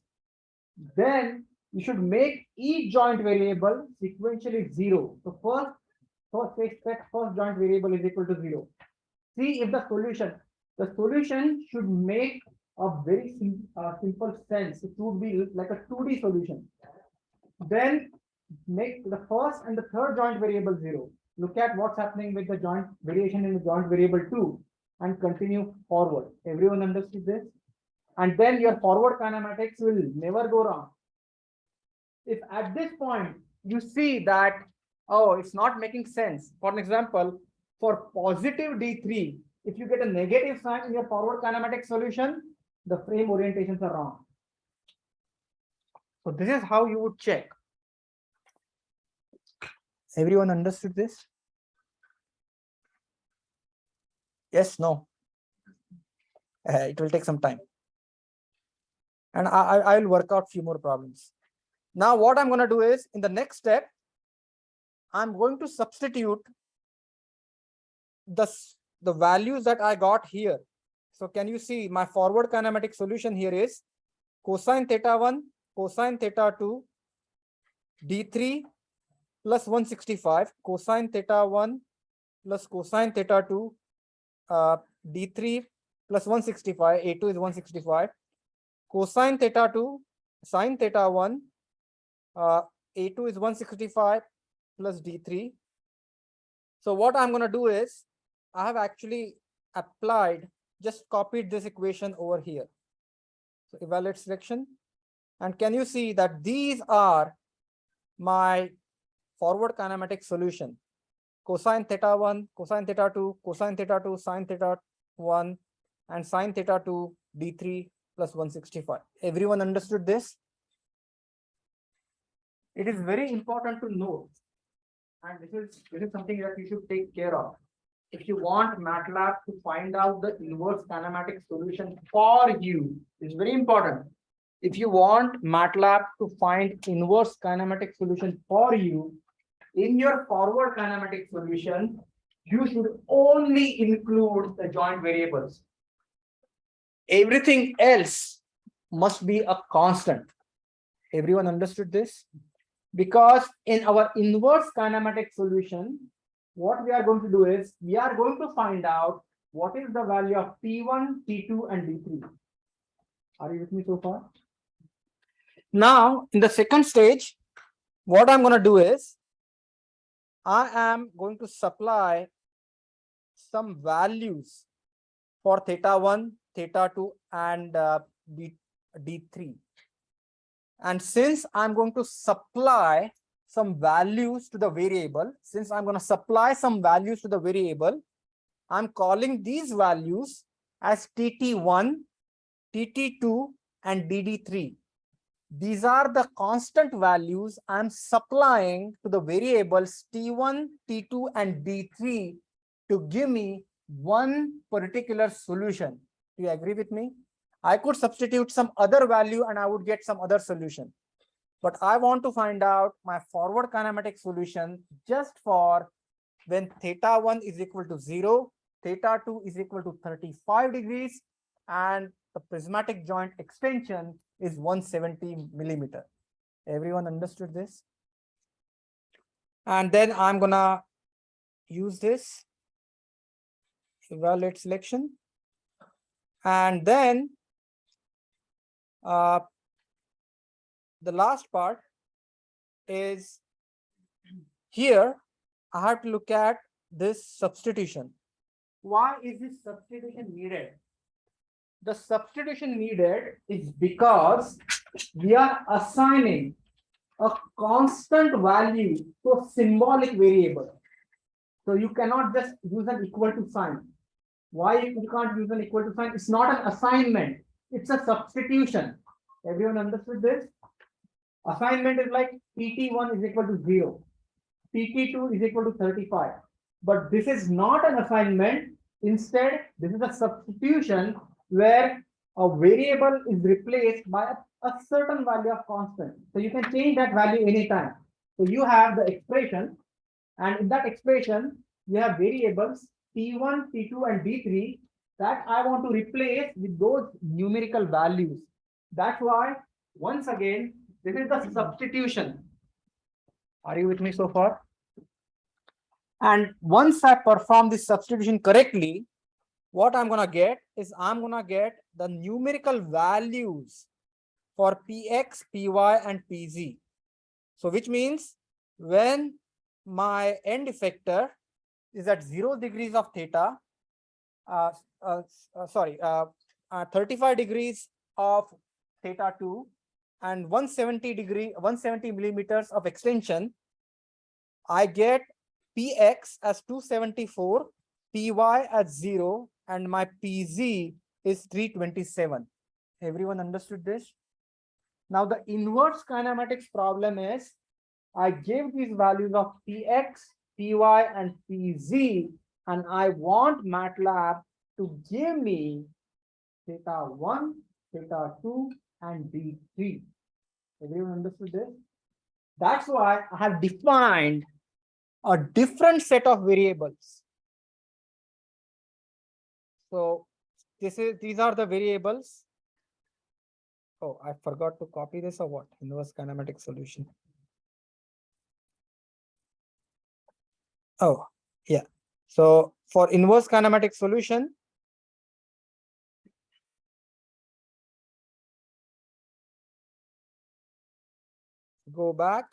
Then you should make each joint variable sequentially 0. So first joint variable is equal to 0. See if the solution should make a very simple sense. It would be like a 2D solution. Then make the first and the third joint variable 0. Look at what's happening with the joint variation in the joint variable 2 and continue forward. Everyone understood this? And then your forward kinematics will never go wrong. If at this point you see that, oh, it's not making sense. For an example, for positive D3, if you get a negative sign in your forward kinematic solution, the frame orientations are wrong. So this is how you would check. Everyone understood this? Yes, no? It will take some time. And I will work out few more problems. Now what I'm going to do is, in the next step, I'm going to substitute the values that I got here. So can you see my forward kinematic solution here is cosine theta 1, cosine theta 2, D3 plus 165, cosine theta 1 plus cosine theta 2, D3 plus 165, A2 is 165, cosine theta 2, sine theta 1, A2 is 165 plus D3. So what I'm going to do is, I have actually applied, just copied this equation over here. So evaluate selection. And can you see that these are my forward kinematic solution? Cosine theta 1, cosine theta 2, cosine theta 2, sine theta 1, and sine theta 2, D3 plus 165. Everyone understood this? It is very important to know, and this is something that you should take care of. If you want MATLAB to find out the inverse kinematic solution for you, it's very important. If you want MATLAB to find inverse kinematic solution for you, in your forward kinematic solution, you should only include the joint variables. Everything else must be a constant. Everyone understood this? Because in our inverse kinematic solution, what we are going to do is, we are going to find out what is the value of T1, T2, and D3. Are you with me so far? Now, in the second stage, what I'm going to do is, I am going to supply some values for theta 1, theta 2, and D3. And since I'm going to supply some values to the variable, I'm calling these values as TT1, TT2, and DD3. These are the constant values I'm supplying to the variables T1, T2, and D3 to give me one particular solution. Do you agree with me? I could substitute some other value and I would get some other solution. But I want to find out my forward kinematic solution just for when theta 1 is equal to 0, theta 2 is equal to 35 degrees, and the prismatic joint extension is 170 millimeter. Everyone understood this? And then I'm gonna use this evaluate selection. And then the last part is here. I have to look at this substitution. Why is this substitution needed? The substitution needed is because we are assigning a constant value to a symbolic variable. So you cannot just use an equal to sign. Why you can't use an equal to sign? It's not an assignment, it's a substitution. Everyone understood this? Assignment is like PT1 is equal to 0. PT2 is equal to 35. But this is not an assignment. Instead, this is a substitution where a variable is replaced by a certain value of constant. So you can change that value anytime. So you have the expression, and in that expression, you have variables T1, T2, and D3 that I want to replace with those numerical values. That's why, once again, this is the substitution. Are you with me so far? And once I perform this substitution correctly, what I'm gonna get is I'm gonna get the numerical values for Px, Py, and Pz. So which means when my end effector is at 0 degrees of theta, 35 degrees of theta 2 and 170 millimeters of extension, I get Px as 274, Py as 0, and my Pz is 327. Everyone understood this? Now the inverse kinematics problem is I gave these values of Px, Py, and Pz, and I want MATLAB to give me theta 1, theta 2, and D3. Everyone understood this? That's why I have defined a different set of variables. So these are the variables. Oh, I forgot to copy this or what? Inverse kinematic solution. Oh, yeah. So for inverse kinematic solution, go back.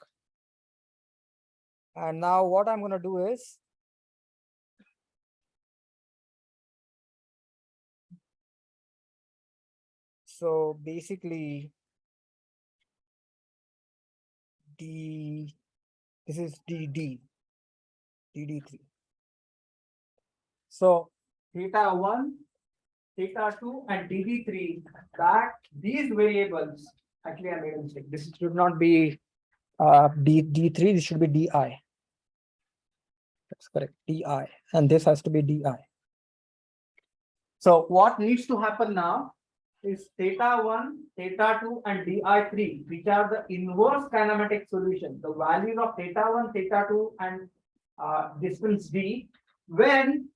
And now what I'm going to do is so basically this is DD3. So theta 1, theta 2, and DD3, that these variables, actually I made a mistake. This should not be D3, this should be DI. That's correct, DI. And this has to be DI. So what needs to happen now is theta 1, theta 2, and DI3, which are the inverse kinematic solution, the values of theta 1, theta 2, and distance D, when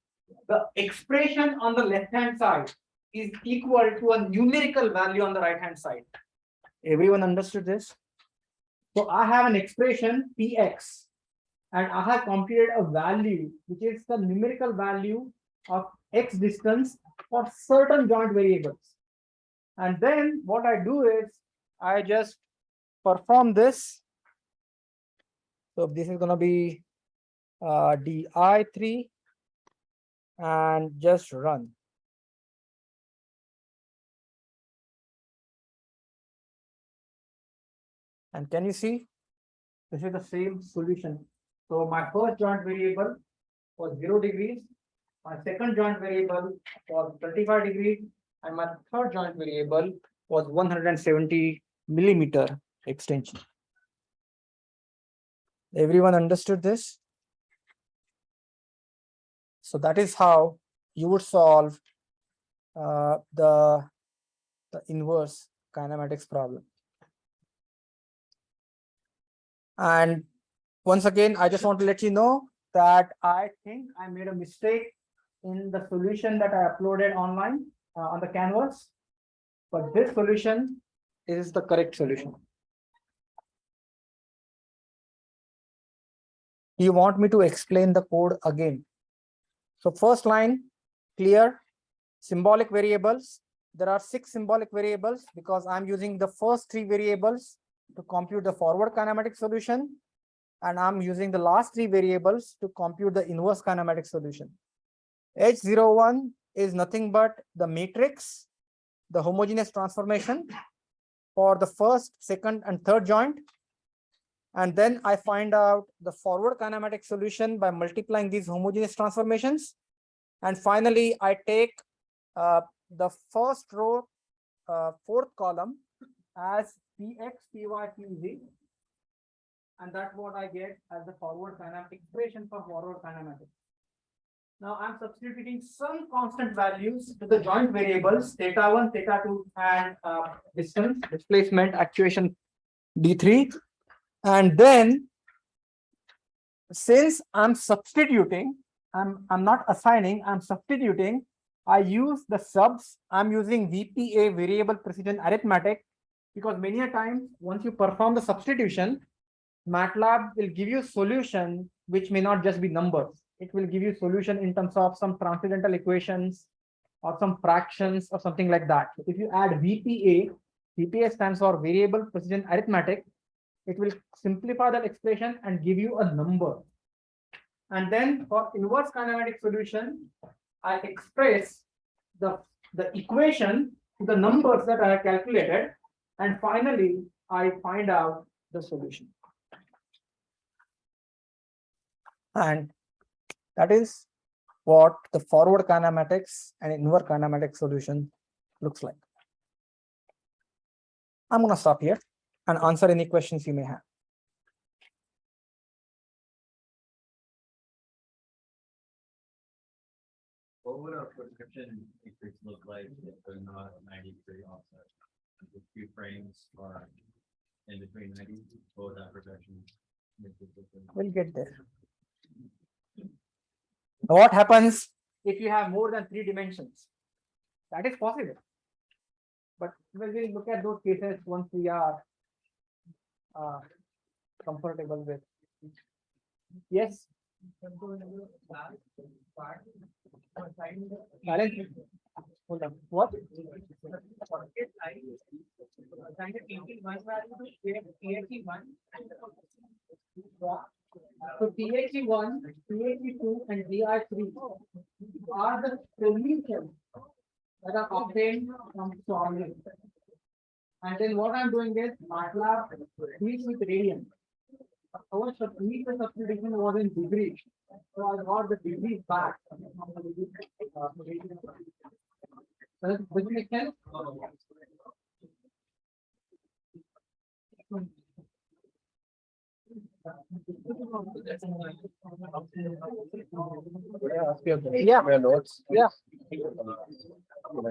the expression on the left hand side is equal to a numerical value on the right hand side. Everyone understood this? So I have an expression Px, and I have computed a value which is the numerical value of x distance for certain joint variables. And then what I do is I just perform this. So this is going to be DI3 and just run. And can you see? This is the same solution. So my first joint variable was 0 degrees. My second joint variable was 35 degrees. And my third joint variable was 170 millimeter extension. Everyone understood this? So that is how you would solve the inverse kinematics problem. And once again, I just want to let you know that I think I made a mistake in the solution that I uploaded online on the canvas, but this solution is the correct solution. You want me to explain the code again? So first line, clear, symbolic variables. There are 6 symbolic variables because I'm using the first 3 variables to compute the forward kinematic solution, and I'm using the last 3 variables to compute the inverse kinematic solution. H01 is nothing but the matrix, the homogeneous transformation for the first, second, and third joint. And then I find out the forward kinematic solution by multiplying these homogeneous transformations. And finally, I take the first row, fourth column as Px, Py, Pz. And that's what I get as the forward kinematic expression for forward kinematics. Now I'm substituting some constant values to the joint variables, theta 1, theta 2, and distance, displacement, actuation d3. And then, since I'm substituting, I'm not assigning, I'm substituting, I use the subs. I'm using VPA, variable precision arithmetic, because many a times once you perform the substitution, MATLAB will give you solution which may not just be numbers. It will give you solution in terms of some transcendental equations or some fractions or something like that. If you add VPA, VPA stands for variable precision arithmetic, it will simplify that expression and give you a number. And then for inverse kinematic solution, I express the equation to the numbers that I have calculated, and finally I find out the solution. And that is what the forward kinematics and inverse kinematic solution looks like. I'm going to stop here and answer any questions you may have. What would a prescription matrix look like if they're not 90-degree offset? If 2 frames are in between 90, what would that projection matrix look like? We'll get there. What happens if you have more than 3 dimensions? That is possible. But when we look at those cases, once we are comfortable with. Yes. Balance. Hold on. What? So PHE1, PHE2, and DI3 are the solutions that are obtained from solving. And then what I'm doing is MATLAB deals with radians. Our substitution was in degrees, so I got the degrees back. Does it make sense? Yeah. Notes. Yeah.